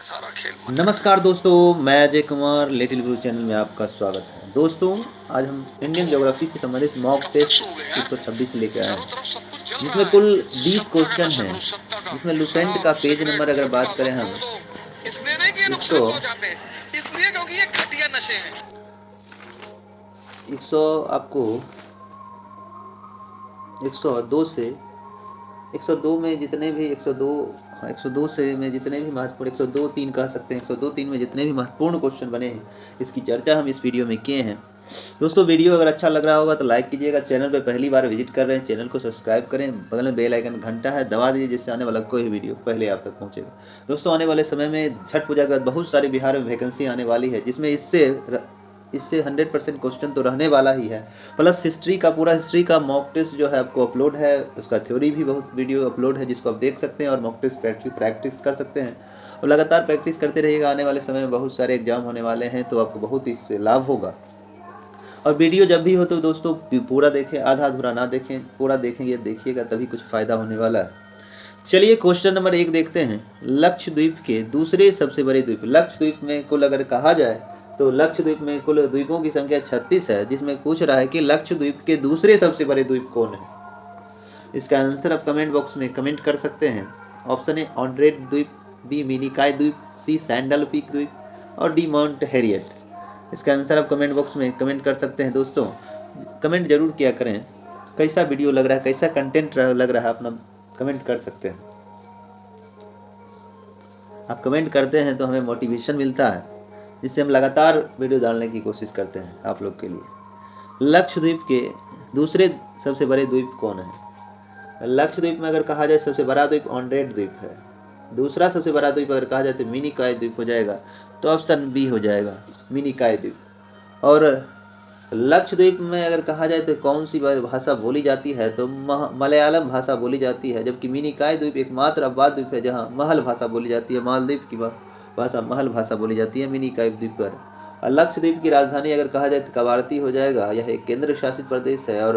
नमस्कार दोस्तों, मैं अजय कुमार लिटिल गुरु चैनल में आपका स्वागत है। दोस्तों, आज हम इंडियन ज्योग्राफी से संबंधित मॉक टेस्ट 126 लेके आए हैं, जिसमें कुल 20 क्वेश्चन हैं। जिसमें लुसेंट का पेज नंबर अगर बात करें हम इसलिए नहीं कि ये नुकसान पहुंचाते हैं, इसलिए क्योंकि ये घटिया नशे हैं। 100 आपको 102 से 102 में जितने भी 102 से में जितने भी महत्वपूर्ण 102 3 कह सकते हैं, 102 3 में जितने भी महत्वपूर्ण क्वेश्चन बने हैं, इसकी चर्चा हम इस वीडियो में किए हैं। दोस्तों, वीडियो अगर अच्छा लग रहा होगा तो लाइक कीजिएगा। चैनल पे पहली बार विजिट कर रहे हैं, चैनल को सब्सक्राइब करें। बगल में बेल आइकन घंटा है, दबा दीजिए, जिससे आने वाला कोई भी वीडियो पहले आप तक पहुंचेगा। दोस्तों, आने वाले समय में छठ पूजा के बाद बहुत सारी बिहार में वैकेंसी आने वाली है, जिसमें इससे 100% क्वेश्चन तो रहने वाला ही है। प्लस हिस्ट्री का पूरा हिस्ट्री का मॉक टेस्ट जो है आपको अपलोड है, उसका थ्योरी भी बहुत वीडियो अपलोड है, जिसको आप देख सकते हैं और मॉक टेस्ट प्रैक्टिस कर सकते हैं। और लगातार प्रैक्टिस करते रहिएगा। आने वाले समय में बहुत सारे एग्जाम होने वाले हैं, तो आपको बहुत इससे लाभ होगा। और वीडियो जब भी हो तो दोस्तों पूरा देखें, आधा अधूरा ना देखें, पूरा देखेंगे, देखिएगा तभी कुछ फ़ायदा होने वाला है। चलिए क्वेश्चन नंबर 1 देखते हैं। लक्षद्वीप के दूसरे सबसे बड़े द्वीप। लक्षद्वीप में कुल अगर कहा जाए तो लक्षद्वीप में कुल द्वीपों की संख्या 36 है, जिसमें पूछ रहा है कि लक्षद्वीप के दूसरे सबसे बड़े द्वीप कौन है। इसका आंसर आप कमेंट बॉक्स में कमेंट कर सकते हैं। ऑप्शन ए ऑन्ड्रेट द्वीप, बी मिनिकॉय द्वीप, सी सैंडल पीक द्वीप और डी माउंट हैरियट। इसका आंसर आप कमेंट बॉक्स में कमेंट कर सकते हैं। दोस्तों, कमेंट जरूर किया करें। कैसा वीडियो लग रहा है, कैसा कंटेंट लग रहा है, अपना कमेंट कर सकते हैं। आप कमेंट करते हैं तो हमें मोटिवेशन मिलता है, जिससे हम लगातार वीडियो डालने की कोशिश करते हैं आप लोग के लिए। लक्षद्वीप के दूसरे सबसे बड़े द्वीप कौन है। लक्षद्वीप में अगर कहा जाए सबसे बड़ा द्वीप ऑन्ड्रेट द्वीप है। दूसरा सबसे बड़ा द्वीप अगर कहा जाए तो मिनिकॉय द्वीप हो जाएगा, तो ऑप्शन बी हो जाएगा, मिनिकॉय द्वीप। और लक्षद्वीप में अगर कहा जाए तो कौन सी भाषा बोली जाती है, तो मलयालम भाषा बोली जाती है। जबकि मिनिकॉय द्वीप एकमात्र आबाद द्वीप है जहां महल भाषा बोली जाती है। मालदीव की भाषा महल भाषा बोली जाती है मिनिकॉय द्वीप पर। और लक्षद्वीप की राजधानी अगर कहा जाए तो कवारती हो जाएगा। यह एक केंद्र शासित प्रदेश है। और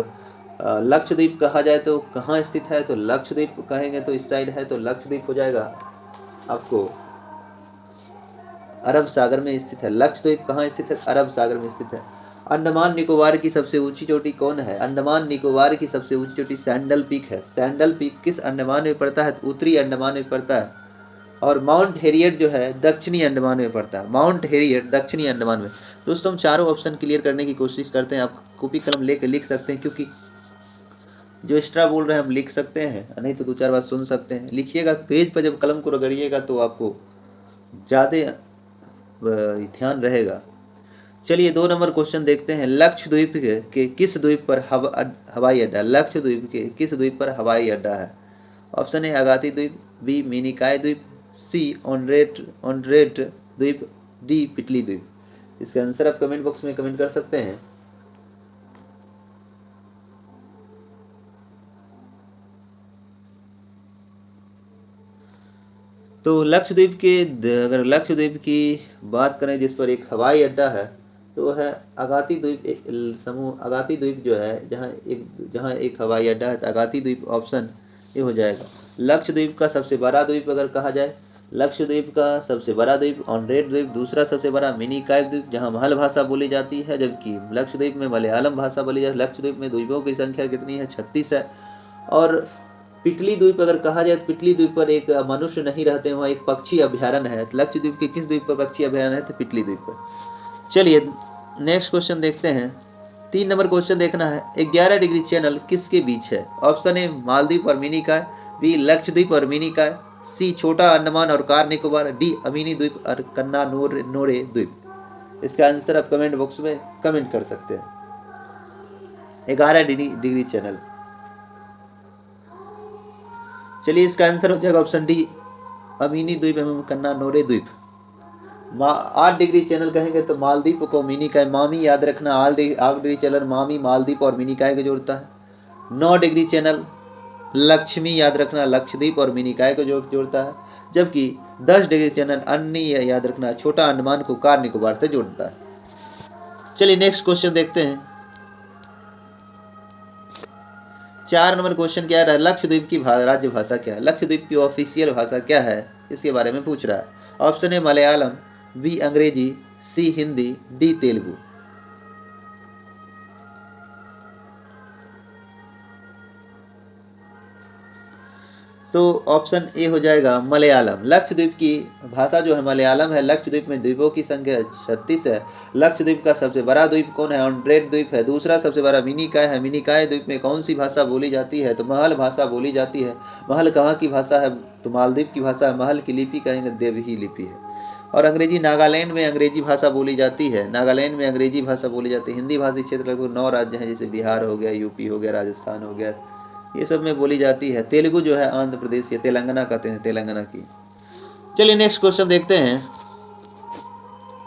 लक्षद्वीप कहा जाए तो कहाँ स्थित है, तो लक्षद्वीप कहेंगे तो इस साइड है, तो लक्षद्वीप हो जाएगा आपको अरब सागर में स्थित है। लक्षद्वीप कहाँ स्थित है, अरब सागर में स्थित है। अंडमान निकोबार की सबसे ऊंची चोटी कौन है। अंडमान निकोबार की सबसे ऊंची चोटी सैंडल पीक है। सैंडल पीक किस अंडमान में पड़ता है, उत्तरी अंडमान में पड़ता है। और माउंट हेरियट जो है दक्षिणी अंडमान में पड़ता है। माउंट हेरियट दक्षिणी अंडमान में। दोस्तों, हम चारों ऑप्शन क्लियर करने की कोशिश करते हैं। आप कॉपी कलम लेकर लिख सकते हैं, क्योंकि जो एक्स्ट्रा बोल रहे हैं हम लिख सकते हैं, नहीं तो 2-4 बार सुन सकते हैं। लिखिएगा पेज पर, जब कलम को रगड़िएगा तो आपको ज़्यादा ध्यान रहेगा। चलिए 2 नंबर क्वेश्चन देखते हैं। लक्षद्वीप के किस द्वीप पर हवाई अड्डा। लक्षद्वीप के किस द्वीप पर हवाई अड्डा है। ऑप्शन ए अगाती द्वीप, बी मिनिकॉय द्वीप, सी ऑन्ड्रेट द्वीप, डी पिटली द्वीप। इसका आंसर आप कमेंट बॉक्स में कमेंट कर सकते हैं। तो लक्षद्वीप के अगर लक्षद्वीप की बात करें जिस पर एक हवाई अड्डा है, तो वह है अगाती द्वीप समूह। अगाती द्वीप जो है जहाँ एक हवाई अड्डा है, तो अगाती द्वीप ऑप्शन ये हो जाएगा। लक्षद्वीप का सबसे बड़ा द्वीप अगर कहा जाए, लक्षद्वीप का सबसे बड़ा द्वीप ऑन्ड्रेट द्वीप, दूसरा सबसे बड़ा मिनिकॉय द्वीप जहाँ महल भाषा बोली जाती है, जबकि लक्षद्वीप में मलयालम भाषा बोली जाती है। लक्षद्वीप में द्वीपों की संख्या कितनी है, 36 है। और पिटली द्वीप अगर कहा जाए तो पिटली द्वीप पर एक मनुष्य नहीं रहते, वहाँ एक पक्षी अभ्यारण्य है। लक्षद्वीप के किस द्वीप पर पक्षी अभ्यारण्य है, तो पिटली द्वीप पर। चलिए नेक्स्ट क्वेश्चन देखते हैं। 3 नंबर क्वेश्चन देखना है। 11 डिग्री चैनल किसके बीच है। ऑप्शन ए मालदीव और मिनिकॉय, बी लक्षद्वीप और मिनिकॉय, सी छोटा अंडमान और कार निकोबार, डी अमीनी द्वीप और कन्ना नोरे द्वीप। इसका आंसर आप कमेंट बॉक्स में कमेंट कर सकते हैं। 11 डिग्री चैनल। चलिए इसका आंसर हो जाएगा ऑप्शन डी अमीनी द्वीप एवं कन्ना नोरे द्वीप। 8 डिग्री चैनल कहेंगे तो मालदीव को मिनिकॉय, मामी याद रखना। 8 डिग्री चैनल मामी, मालदीव और मिनिकॉय को जोड़ता है। 9 डिग्री चैनल लक्ष्मी याद रखना, लक्षद्वीप और मिनिकॉय को जोड़ता है। जबकि 10 डिग्री चैनल अन्य याद रखना, छोटा अंडमान को कार निकोबार से जोड़ता है। चलिए नेक्स्ट क्वेश्चन देखते हैं। 4 नंबर क्वेश्चन क्या है, लक्षद्वीप की राज्य भाषा क्या है। लक्षद्वीप की ऑफिशियल भाषा क्या है, इसके बारे में पूछ रहा है। ऑप्शन ए मलयालम, बी अंग्रेजी, सी हिंदी, डी तेलुगु। तो ऑप्शन ए हो जाएगा मलयालम। लक्षद्वीप की भाषा जो है मलयालम है। लक्षद्वीप में द्वीपों की संख्या 36 है। लक्षद्वीप का सबसे बड़ा द्वीप कौन है? ऑन्ड्रेट द्वीप है। दूसरा सबसे बड़ा मिनिकॉय है। मिनिकॉय द्वीप में कौन सी भाषा बोली जाती है? तो महल भाषा बोली जाती है। महल कहाँ की भाषा है? तो मालदीव की भाषा है। महल की लिपि कहेंगे देवही लिपि है। और अंग्रेजी, नागालैंड में अंग्रेजी भाषा बोली जाती है। नागालैंड में अंग्रेजी भाषा बोली जाती है। हिंदी भाषी क्षेत्र लगभग 9 राज्य हैं, जैसे बिहार हो गया, यूपी हो गया, राजस्थान हो गया, ये सब में बोली जाती है। तेलुगु जो है आंध्र प्रदेश या तेलंगाना कहते हैं, तेलंगाना की। चलिए नेक्स्ट क्वेश्चन देखते हैं।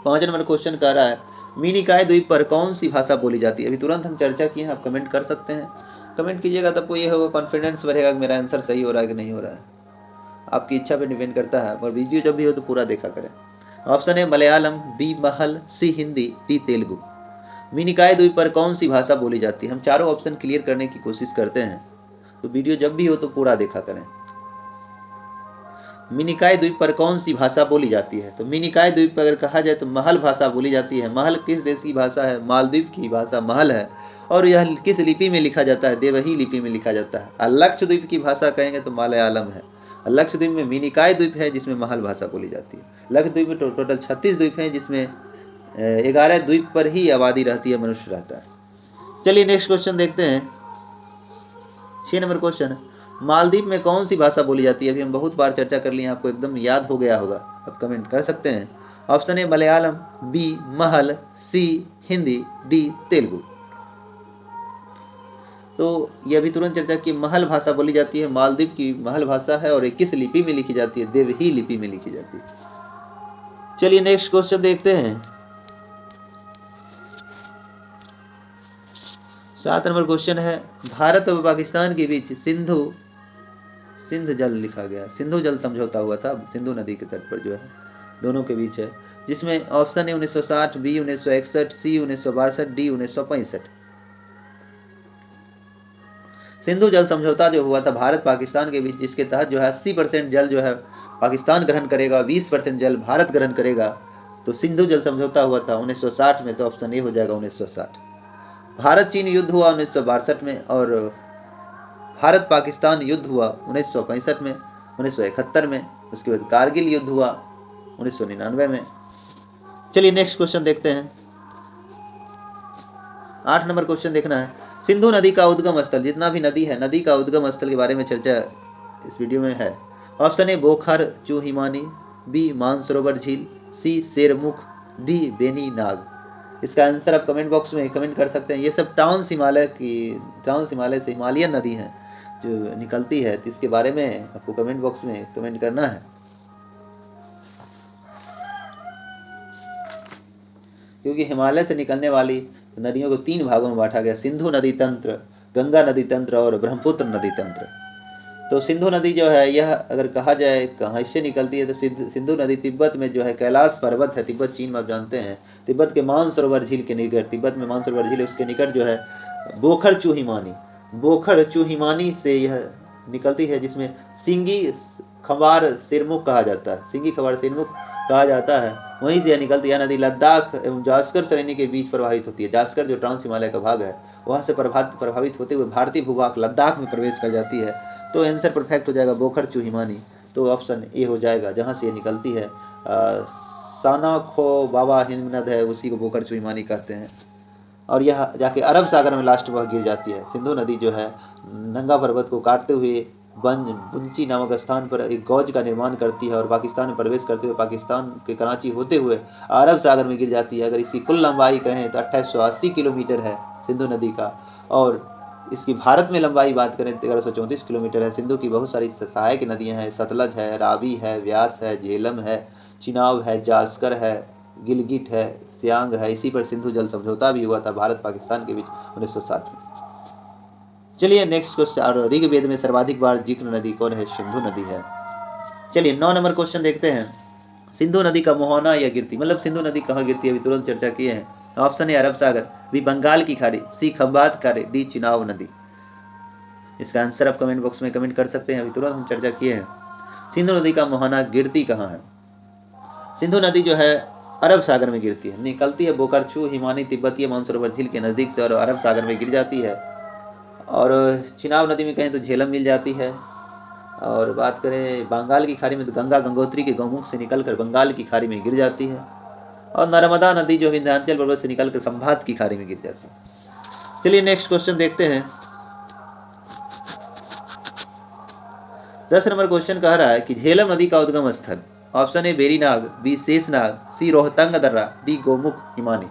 5 नंबर क्वेश्चन कह रहा है मिनिकॉय द्वीप पर कौन सी भाषा बोली जाती है? अभी तुरंत हम चर्चा किए हैं, आप कमेंट कर सकते हैं। कमेंट कीजिएगा तब को ये होगा, कॉन्फिडेंस बढ़ेगा कि मेरा आंसर सही हो रहा है कि नहीं हो रहा है। आपकी इच्छा पर डिपेंड करता है, और वीडियो जब भी हो तो पूरा देखा करें। ऑप्शन है मलयालम, बी महल, सी हिंदी, डी तेलुगु। मिनिकॉय द्वीप पर कौन सी भाषा बोली जाती है? हम चारों ऑप्शन क्लियर करने की कोशिश करते हैं, तो वीडियो जब भी हो तो पूरा देखा करें। मिनिकॉय द्वीप पर कौन सी भाषा बोली जाती है? तो मिनिकॉय द्वीप पर अगर कहा जाए तो महल भाषा बोली जाती है। महल किस देश की भाषा है? मालदीव की भाषा महल है। और यह किस लिपि में लिखा जाता है? देवही लिपि में लिखा जाता है। और लक्षद्वीप की भाषा कहेंगे तो मलयालम है। लक्षद्वीप में मिनिकॉय द्वीप है जिसमें महल भाषा बोली जाती है। लक्षद्वीप में टोटल 36 द्वीप हैं, जिसमें 11 द्वीप पर ही आबादी रहती है, मनुष्य रहता है। चलिए नेक्स्ट क्वेश्चन देखते हैं। 6 नंबर क्वेश्चन, मालदीव में कौन सी भाषा बोली जाती है? अभी हम बहुत बार चर्चा कर लिए, आपको एकदम याद हो गया होगा, आप कमेंट कर सकते हैं। ऑप्शन ए मलयालम, बी महल, सी हिंदी, डी तेलुगु। तो ये अभी तुरंत चर्चा की, महल भाषा बोली जाती है, मालदीव की महल भाषा है, और किस लिपि में लिखी जाती है? देवही लिपि में लिखी जाती है। चलिए नेक्स्ट क्वेश्चन देखते हैं। 7 नंबर क्वेश्चन है, भारत और पाकिस्तान के बीच सिंध जल लिखा गया, सिंधु जल समझौता हुआ था, सिंधु नदी के तट पर जो है, दोनों के बीच है, जिसमें ऑप्शन है 1960, बी 1961, सी 1962, डी 1965। सिंधु जल समझौता जो हुआ था भारत पाकिस्तान के बीच, जिसके तहत जो है 80% जल जो है पाकिस्तान ग्रहण करेगा, 20% जल भारत ग्रहण करेगा। तो सिंधु जल समझौता हुआ था 1960 में, तो ऑप्शन ए हो जाएगा 1960। भारत चीन युद्ध हुआ 1962 में, और भारत पाकिस्तान युद्ध हुआ 1965 में, 1971 में। उसके बाद कारगिल युद्ध हुआ 1999 में। चलिए नेक्स्ट क्वेश्चन देखते हैं। 8 नंबर क्वेश्चन देखना है, सिंधु नदी का उद्गम स्थल, जितना भी नदी है, नदी का उद्गम स्थल के बारे में चर्चा इस वीडियो में है। ऑप्शन ए बोखर चूहिमानी, बी मानसरोवर झील, सी शेरमुख, डी बेनी नाग। इसका आंसर आप कमेंट बॉक्स में कमेंट कर सकते हैं। ये सब ट्रांस हिमालय से हिमालयन नदी हैं जो निकलती है, तो इसके बारे में आपको कमेंट बॉक्स में कमेंट करना है। क्योंकि हिमालय से निकलने वाली नदियों को 3 भागों में बांटा गया, सिंधु नदी तंत्र, गंगा नदी तंत्र और ब्रह्मपुत्र नदी तंत्र। तो सिंधु नदी जो है, यह अगर कहा जाए कहाँ से निकलती है, तो सिंधु नदी तिब्बत में जो है कैलाश पर्वत है, तिब्बत चीन में आप जानते हैं, तिब्बत के मानसरोवर झील के निकट, तिब्बत में मानसरोवर झील है, उसके निकट जो है बोखर चूहिमानी से यह निकलती है, जिसमें सिंगी खवार सिरमुख कहा जाता है, सिंगी खवार सिरमुख कहा जाता है। वहीं से यह निकलती है नदी लद्दाख एवं जास्कर श्रेणी के बीच प्रवाहित होती है। जास्कर जो ट्रांस हिमालय का भाग है, वहाँ से प्रभावित होते हुए भारतीय भूभाग लद्दाख में प्रवेश कर जाती है। तो आंसर परफेक्ट हो जाएगा बोखर चूहिमानी, तो ऑप्शन ए हो जाएगा, जहाँ से ये निकलती है। सानाखो बाबा हिमनद है, उसी को बोखर चूहिमानी कहते हैं। और यह जाके अरब सागर में लास्ट वह गिर जाती है। सिंधु नदी जो है नंगा पर्वत को काटते हुए बुंची नामक स्थान पर एक गौज का निर्माण करती है, और पाकिस्तान में प्रवेश करते हुए पाकिस्तान के कराची होते हुए अरब सागर में गिर जाती है। अगर इसकी कुल लंबाई कहें तो 2880 किलोमीटर है सिंधु नदी का, और इसकी भारत में लंबाई बात करें तो 1134 किलोमीटर है। सिंधु की बहुत सारी सहायक नदियां हैं, सतलज है, रावी है, व्यास है, झेलम है, चिनाब है, जास्कर है, गिलगिट है, सियांग है। इसी पर सिंधु जल समझौता भी हुआ था भारत पाकिस्तान के बीच 1960 में। चलिए नेक्स्ट क्वेश्चन, और ऋग्वेद में सर्वाधिक बार जिक्र नदी कौन है? सिंधु नदी है। चलिए 9 नंबर क्वेश्चन देखते हैं। सिंधु नदी का मुहाना या गिरती, मतलब सिंधु नदी कहाँ गिरती है, अभी तुरंत चर्चा किए हैं। ऑप्शन ए अरब सागर, बी बंगाल की खाड़ी, सी खंबात खाड़ी, डी चिनाब नदी। इसका आंसर आप कमेंट बॉक्स में कमेंट कर सकते हैं, अभी तुरंत हम चर्चा किए हैं। सिंधु नदी का मुहाना गिरती कहाँ है? सिंधु नदी जो है अरब सागर में गिरती है, निकलती है बोकार्चू हिमानी तिब्बतीय मानसरोवर झील के नज़दीक से और अरब सागर में गिर जाती है। और चिनाब नदी में कहें तो झेलम मिल जाती है। और बात करें बंगाल की खाड़ी में तो गंगा गंगोत्री के गौमुख से निकलकर बंगाल की खाड़ी में गिर जाती है। और नर्मदा नदी जो विंध्याचल पर्वत से निकलकर खंभात की खाड़ी में गिर जाती है। चलिए नेक्स्ट क्वेश्चन देखते हैं। 10 नंबर क्वेश्चन कह रहा है कि झेलम नदी का उद्गम स्थल, option A Verinag, B Sheshnag, C Rohtang दर्रा, डी गोमुख हिमानी।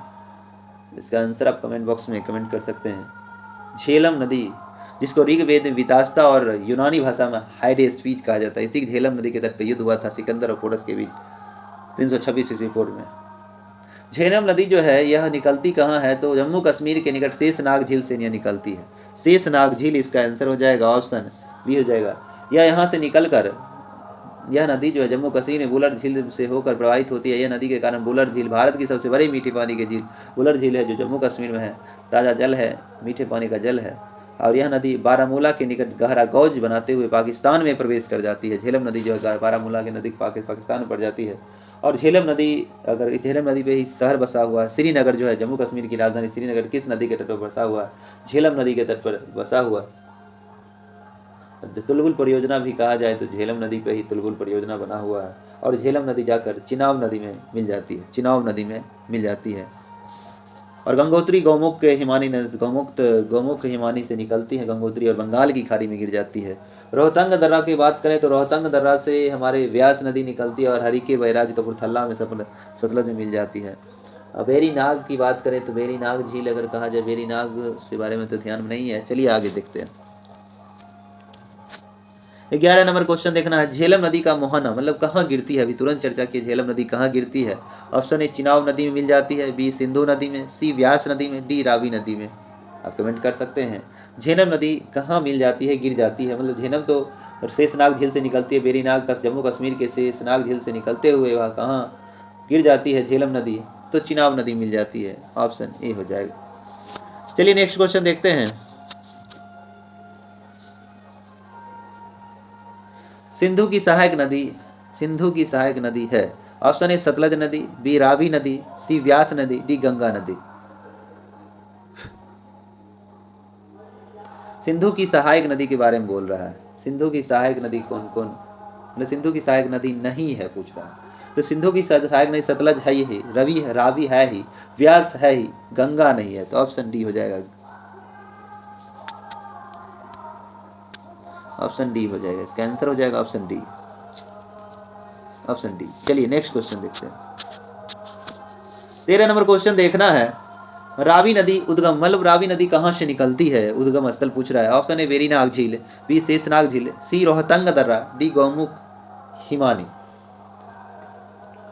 इसका आंसर आप कमेंट बॉक्स में कमेंट कर सकते हैं। झेलम नदी जिसको ऋग्वेद में वितास्ता और यूनानी भाषा में हाइडेस्पीच कहा जाता है, इसी झेलम नदी के तट पर युद्ध हुआ था सिकंदर और पोरस के बीच 326 ईस्वी पूर्व में। झेलम नदी जो है यह निकलती कहाँ है, तो जम्मू कश्मीर के निकट शेषनाग झील से यह निकलती है। शेषनाग झील इसका आंसर हो जाएगा, ऑप्शन बी हो जाएगा। यह यहाँ से निकलकर यह नदी जो है जम्मू कश्मीर में बुलर झील से होकर प्रवाहित होती है। यह नदी के कारण बुलर झील भारत की सबसे बड़ी मीठे पानी की झील बुलर झील है, जो जम्मू कश्मीर में है। ताज़ा जल है, मीठे पानी का जल है। और यह नदी बारामूला के निकट गहरा गौज बनाते हुए पाकिस्तान में प्रवेश कर जाती है। झेलम नदी जो है बारामूला के नज़दीक पाकिस्तान में पड़ जाती है। और झेलम नदी, अगर झेलम नदी पे ही शहर बसा हुआ है। श्रीनगर जो है जम्मू कश्मीर की राजधानी श्रीनगर किस नदी के तट पर बसा हुआ है, झेलम नदी के तट पर बसा हुआ। तुलबुल परियोजना भी कहा जाए तो झेलम नदी पे ही तुलबुल परियोजना बना हुआ है। और झेलम नदी जाकर चिनाब नदी में मिल जाती है, चिनाब नदी में मिल जाती है। और गंगोत्री गौमुख के हिमानी गौमुख हिमानी से निकलती है गंगोत्री और बंगाल की खाड़ी में गिर जाती है। रोहतांग दर्रा की बात करें तो रोहतांग दर्रा से हमारे व्यास नदी निकलती है और हरिके बैराज कपूरथला में सतलज में मिल जाती है। अब वेरीनाग की बात करें तो वेरीनाग झील अगर कहा जाए, वेरीनाग के बारे में तो ध्यान में नहीं है। चलिए आगे देखते हैं। 11 नंबर क्वेश्चन देखना है। झेलम नदी का मुहाना मतलब कहाँ गिरती है, अभी तुरंत चर्चा की झेलम नदी कहाँ गिरती है। ऑप्शन ए चिनाब नदी में मिल जाती है, बी सिंधु नदी में, सी व्यास नदी में, डी रावी नदी में। आप कमेंट कर सकते हैं। झेलम नदी कहाँ मिल जाती है, गिर जाती है, मतलब झेलम तो शेषनाग झील से निकलती है, वेरीनाग का जम्मू कश्मीर के शेषनाग झील से निकलते हुए वह कहाँ गिर जाती है झेलम नदी, तो चिनाब नदी मिल जाती है। ऑप्शन ए हो जाएगा। चलिए नेक्स्ट क्वेश्चन देखते हैं। सिंधु की सहायक नदी है। ऑप्शन ए सतलज नदी, बी रावी नदी, सी व्यास नदी, डी गंगा नदी। सिंधु की सहायक नदी के बारे में बोल रहा है। सिंधु की सहायक नदी कौन कौन, मतलब सिंधु की सहायक नदी नहीं है पूछ रहा है। तो सिंधु की सहायक नदी सतलज है ही, रवि है, रावी है ही, व्यास है ही, गंगा नहीं है। तो ऑप्शन डी हो जाएगा, ऑप्शन डी हो जाएगा। इसका आंसर हो जाएगा ऑप्शन डी, ऑप्शन डी। चलिए नेक्स्ट क्वेश्चन देखते हैं। 13 नंबर क्वेश्चन देखना है। रावी नदी उद्गम मतलब रावी नदी कहाँ से निकलती है, उद्गम स्थल पूछ रहा है। ऑप्शन ए वेरीनाग झील, बी शेषनाग झील, सी रोहतांग दर्रा, डी गौमुख हिमानी।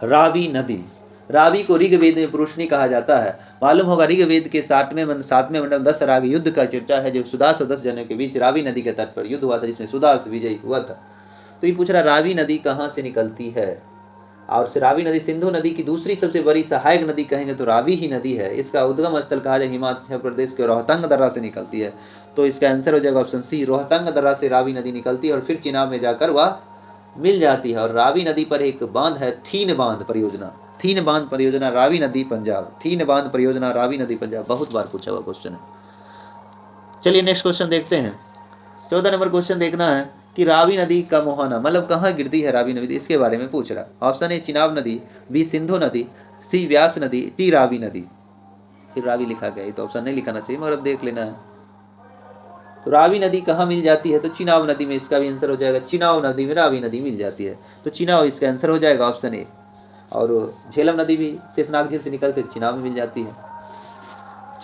रावी नदी, रावी को ऋग्वेद में पुरुषनी कहा जाता है। मालूम होगा ऋग्वेद के 7वें मंडल 10 राग युद्ध का चर्चा है, जो सुदास और 10 जनों के बीच रावी नदी के तट पर युद्ध हुआ था, जिसमें सुदास विजयी हुआ था। तो ये पूछ रहा रावी नदी कहाँ से निकलती है। और रावी नदी सिंधु नदी की दूसरी सबसे बड़ी सहायक नदी कहेंगे तो रावी ही नदी है। इसका उद्गम स्थल कहा जाए हिमाचल प्रदेश के रोहतांग दर्रा से निकलती है। तो इसका आंसर हो जाएगा ऑप्शन सी, रोहतांग दर्रा से रावी नदी निकलती है और फिर चिनाब में जाकर वह मिल जाती है। और रावी नदी पर एक बांध है, थीन बांध परियोजना, थीन बांध परियोजना रावी नदी पंजाब, थीन बांध परियोजना रावी नदी पंजाब, बहुत बार पूछा हुआ क्वेश्चन है। चलिए नेक्स्ट क्वेश्चन देखते हैं। 14 नंबर क्वेश्चन देखना है कि रावी नदी का मुहाना मतलब कहाँ गिरती है रावी नदी, इसके बारे में पूछ रहा। ऑप्शन ए चिनाब नदी, बी सिंधु नदी, सी व्यास नदी, डी रावी नदी। फिर रावी लिखा गया, तो ऑप्शन नहीं लिखाना चाहिए मगर अब देख लेना है। तो रावी नदी कहाँ मिल जाती है, तो चिनाब नदी में। इसका भी आंसर हो जाएगा, चिनाब नदी में रावी नदी मिल जाती है। तो चिनाब इसका आंसर हो जाएगा ऑप्शन ए। और झेलम नदी भी शेषनाग झील से निकल कर चिनाब में मिल जाती है।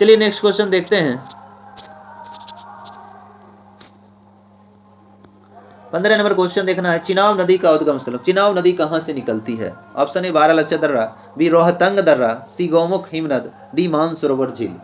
चलिए नेक्स्ट क्वेश्चन देखते हैं। 15 नंबर क्वेश्चन देखना है। चिनाब नदी का उद्गम स्थल, चिनाब नदी कहाँ से निकलती है। ऑप्शन ए बारालाचा दर्रा, बी रोहतांग दर्रा, सी गौमुख हिमनद, डी मानसरोवर झील।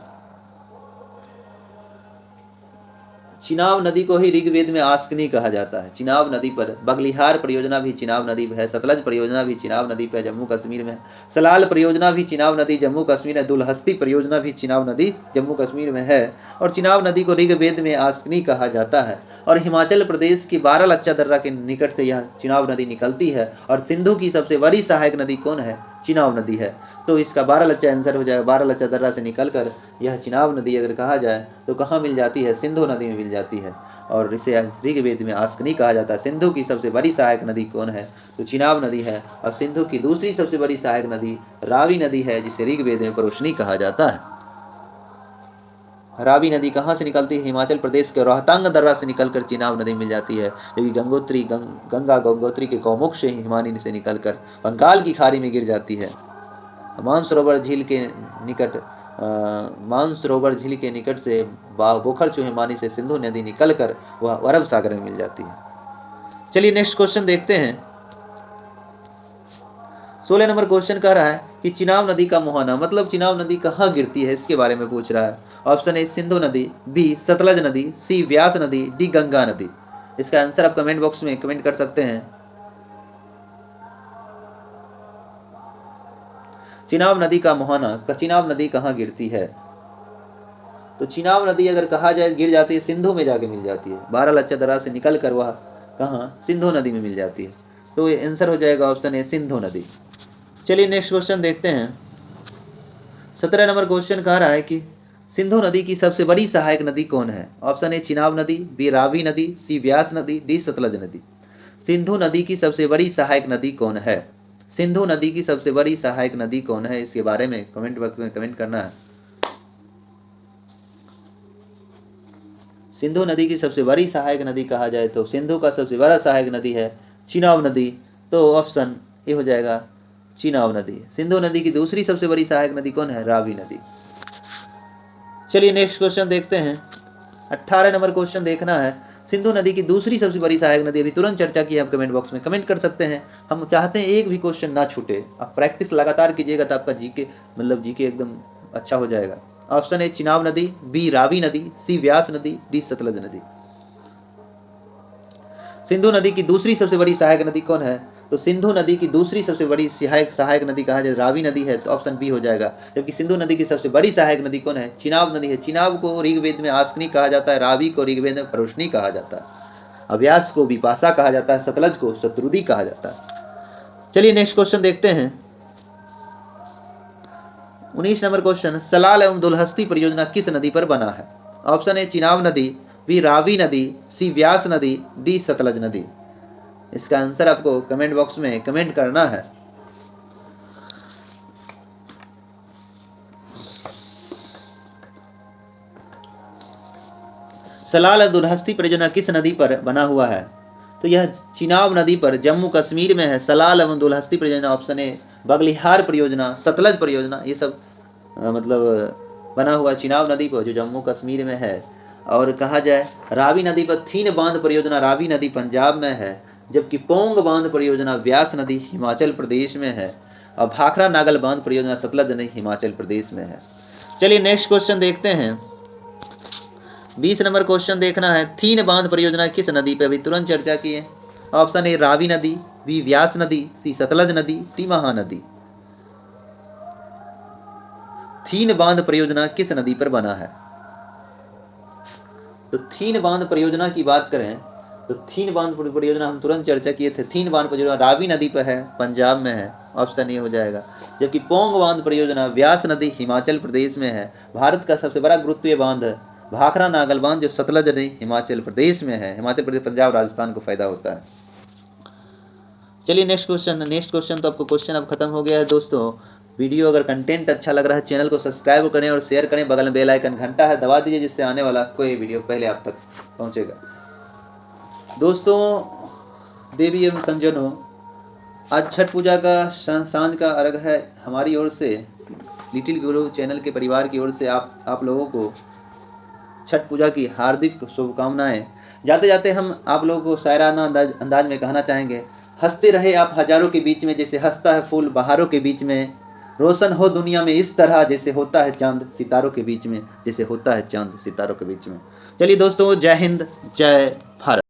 चिनाब नदी को ही ऋग्वेद में आस्कनी कहा जाता है। चिनाब नदी पर बगलिहार परियोजना भी चिनाब नदी पर है, सतलज परियोजना भी चिनाब नदी पर जम्मू कश्मीर में है, सलाल परियोजना भी चिनाब नदी जम्मू कश्मीर में, दुलहस्ती परियोजना भी चिनाब नदी जम्मू कश्मीर में है। और चिनाब नदी को ऋग्वेद में आस्कनी कहा जाता है। और हिमाचल प्रदेश की बारालाचा दर्रा के निकट से यह चिनाब नदी निकलती है। और सिंधु की सबसे बड़ी सहायक नदी कौन है? चिनाब नदी है। तो इसका बारालाचा आंसर हो जाएगा। बारालाचा दर्रा से निकलकर यह चिनाब नदी अगर कहा जाए तो कहाँ मिल जाती है? सिंधु नदी में मिल जाती है। और इसे ऋग्वेद में आस्कनी कहा जाता है। सिंधु की सबसे बड़ी सहायक नदी कौन है? तो चिनाब नदी है। और सिंधु की दूसरी सबसे बड़ी सहायक नदी रावी नदी है, जिसे ऋग्वेद में परोशनी कहा जाता है। रावी नदी कहाँ से निकलती है? हिमाचल प्रदेश के रोहतांग दर्रा से निकलकर चिनाब नदी मिल जाती है, जबकि गंगा गंगोत्री के गौमुख से हिमानी से निकलकर बंगाल की खाड़ी में गिर जाती है। मानसरोवर झील के निकट से बोखर हिमानी से सिंधु नदी निकलकर वह अरब सागर में मिल जाती है। चलिए नेक्स्ट क्वेश्चन देखते हैं। 16 नंबर क्वेश्चन कह रहा है कि चिनाब नदी का मुहाना, मतलब चिनाब नदी कहाँ गिरती है, इसके बारे में पूछ रहा है। ऑप्शन ए सिंधु नदी, बी सतलज नदी, सी व्यास नदी, डी गंगा नदी। इसका आंसर आप कमेंट बॉक्स में कमेंट कर सकते हैं। चिनाब नदी का मुहाना, चिनाब नदी कहाँ गिरती है? तो चिनाब नदी अगर कहा जाए गिर जाती है, सिंधु में जाके मिल जाती है। बारालाचा दर्रा से निकल कर वह कहाँ? सिंधु नदी में मिल जाती है। तो ये आंसर हो जाएगा ऑप्शन ए सिंधु नदी। चलिए नेक्स्ट क्वेश्चन देखते हैं। 17 नंबर क्वेश्चन कह रहा है कि सिंधु नदी की सबसे बड़ी सहायक नदी कौन है? ऑप्शन ए चिनाब नदी, बी रावी नदी, सी व्यास नदी, डी सतलज नदी। सिंधु नदी की सबसे बड़ी सहायक नदी कौन है? सिंधु नदी की सबसे बड़ी सहायक नदी कौन है, इसके बारे में कमेंट बॉक्स में कमेंट करना है। सिंधु नदी की सबसे बड़ी सहायक नदी कहा जाए तो सिंधु का सबसे बड़ा सहायक नदी है चिनाब नदी। तो ऑप्शन ए हो जाएगा चिनाब नदी। सिंधु नदी की दूसरी सबसे बड़ी सहायक नदी कौन है? रावी नदी। चलिए नेक्स्ट क्वेश्चन देखते हैं। 18 नंबर क्वेश्चन देखना है। सिंधु नदी की दूसरी सबसे बड़ी सहायक नदी, अभी तुरंत चर्चा की, आप कमेंट बॉक्स में कमेंट कर सकते हैं। हम चाहते हैं एक भी क्वेश्चन ना छूटे। आप प्रैक्टिस लगातार कीजिएगा तो आपका जीके एकदम अच्छा हो जाएगा। ऑप्शन ए चिनाब नदी, बी रावी नदी, सी व्यास नदी, डी सतलज नदी। सिंधु नदी की दूसरी सबसे बड़ी सहायक नदी कौन है? तो सिंधु नदी की दूसरी सबसे बड़ी सहायक नदी कहा जाए रावी नदी है, तो ऑप्शन बी हो जाएगा। जबकि सिंधु नदी की सबसे बड़ी सहायक नदी कौन है? चिनाब नदी है। चिनाब को ऋग्वेद में आस्कनी कहा जाता है, रावी को ऋग्वेद में परोशनी कहा जाता है, अव्यास को विपाशा कहा जाता है, सतलज को शत्रुदी कहा जाता है। चलिए नेक्स्ट क्वेश्चन देखते हैं। 19 नंबर क्वेश्चन, सलाल एवं दुलहस्ती परियोजना किस नदी पर बना है? ऑप्शन ए चिनाब नदी, बी रावी नदी, सी व्यास नदी, डी सतलज नदी। इसका आंसर आपको कमेंट बॉक्स में कमेंट करना है। सलाल दुलहस्ती परियोजना किस नदी पर बना हुआ है? तो यह चिनाब नदी पर जम्मू कश्मीर में है। सलाल एवं दुलहस्ती परियोजना ऑप्शन ए, बगलिहार परियोजना, सतलज परियोजना, ये सब मतलब बना हुआ चिनाब नदी पर जो जम्मू कश्मीर में है। और कहा जाए रावी नदी पर थीन बांध परियोजना रावी नदी पंजाब में है, जबकि पोंग बांध परियोजना व्यास नदी हिमाचल प्रदेश में है, और भाखड़ा नागल बांध परियोजना सतलज नदी हिमाचल प्रदेश में है। चलिए नेक्स्ट क्वेश्चन देखते हैं। 20 नंबर क्वेश्चन देखना है। थीन बांध परियोजना किस नदी पर? अभी तुरंत चर्चा की है। ऑप्शन ए रावी नदी, बी व्यास नदी, सी सतलज नदी, डी महानदी। थीन बांध परियोजना किस नदी पर बना है? तो थीन बांध परियोजना की बात करें तो थीन बांध परियोजना हम तुरंत चर्चा किए थे। थीन बांध परियोजना रावी नदी पर है, पंजाब में है, ऑप्शन ए हो जाएगा। जबकि पोंग बांध परियोजना व्यास नदी हिमाचल प्रदेश में है। भारत का सबसे बड़ा गुरुत्वीय बांध भाखड़ा नागल बांध जो सतलज नदी हिमाचल प्रदेश में है। हिमाचल प्रदेश, पंजाब, राजस्थान को फायदा होता है। चलिए नेक्स्ट क्वेश्चन तो आपको क्वेश्चन अब खत्म हो गया है दोस्तों। वीडियो अगर कंटेंट अच्छा लग रहा है चैनल को सब्सक्राइब करें और शेयर करें। बगल में बेल आइकन घंटा है दबा दीजिए, जिससे आने वाला कोई वीडियो पहले आप तक पहुंचेगा। दोस्तों, देवी एवं संजनों, आज छठ पूजा का सांझ का अर्घ है। हमारी ओर से, लिटिल गुरु चैनल के परिवार की ओर से आप लोगों को छठ पूजा की हार्दिक शुभकामनाएं। जाते जाते हम आप लोगों को शायराना अंदाज में कहना चाहेंगे, हंसते रहे आप हजारों के बीच में, जैसे हंसता है फूल बहारों के बीच में। रोशन हो दुनिया में इस तरह, जैसे होता है चांद सितारों के बीच में, जैसे होता है चांद सितारों के बीच में। चलिए दोस्तों, जय हिंद, जय भारत।